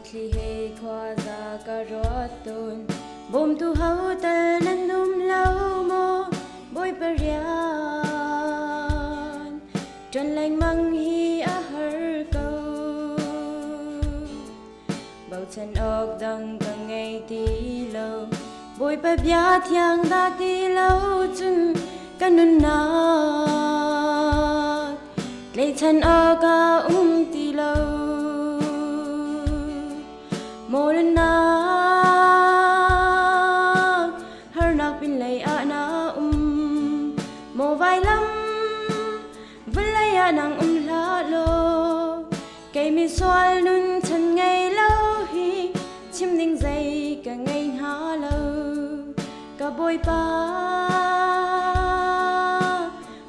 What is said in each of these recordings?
kli he khoa za ka rotun bom tu hau tel nan num lau mo boy parian trần lành mang hi a har câu bầu chân ốc đằng cả ngày tí lâu boy pa bia thiang da tí lâu chun kanun na lấy chân ốc ka tí lâu Molen na har nak bin lay ana mo vai lam velaya nang la lo kay mi soal nun chan ngày lâu hi chim ding dây cả ngày ha lâu cả bôi pa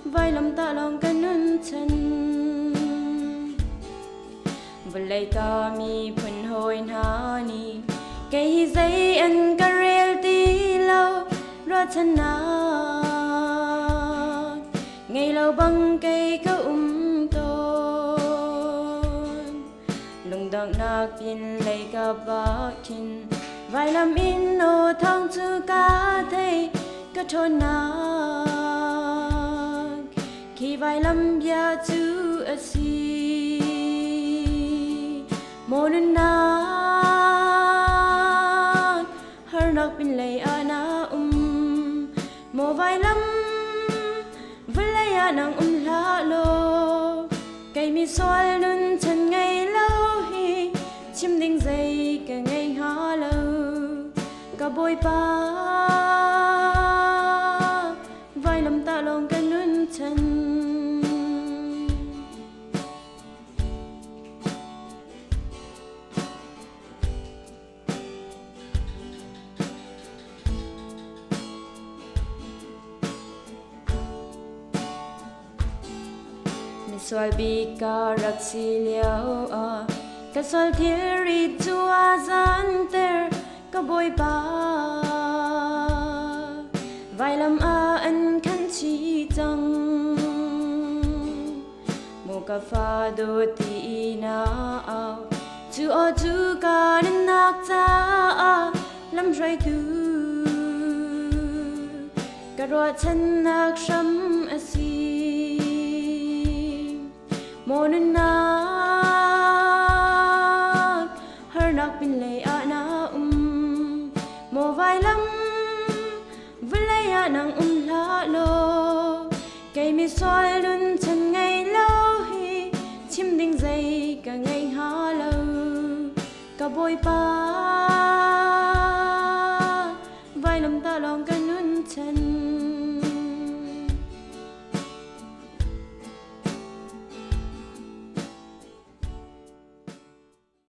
vai lam ta long cả nun chan velay ta mi phun hoi na ni kay dây an ka rel ti lâu ra chân na ngày lâu băng cây ka tôn lung dang nak pin lay ka ba kin vai lam in no thang chu ka thei ka thon na khi vai lam bia chu asi Molen na har nak bin lay ana mo vai lam velaya nang la lo kay mi soal nun chan ngày lâu hi chim ding dây cả ngày ha lâu cả bôi pa vai lam ta long cả nun chan Soal bi ka rak si liao a ka soal thiri chua zan ter ka boy pa vai lam a an khan chi chang mo ka fa do ti na a chu o chu ka nin nak cha a lam rai tu ka ro chan nak sham asi Molen na har nak bin lay ana mo vai lam velaya nang la lo kay mi soal nun chan ngày lâu hi chim ding dây cả ngày ha lâu cả bôi pa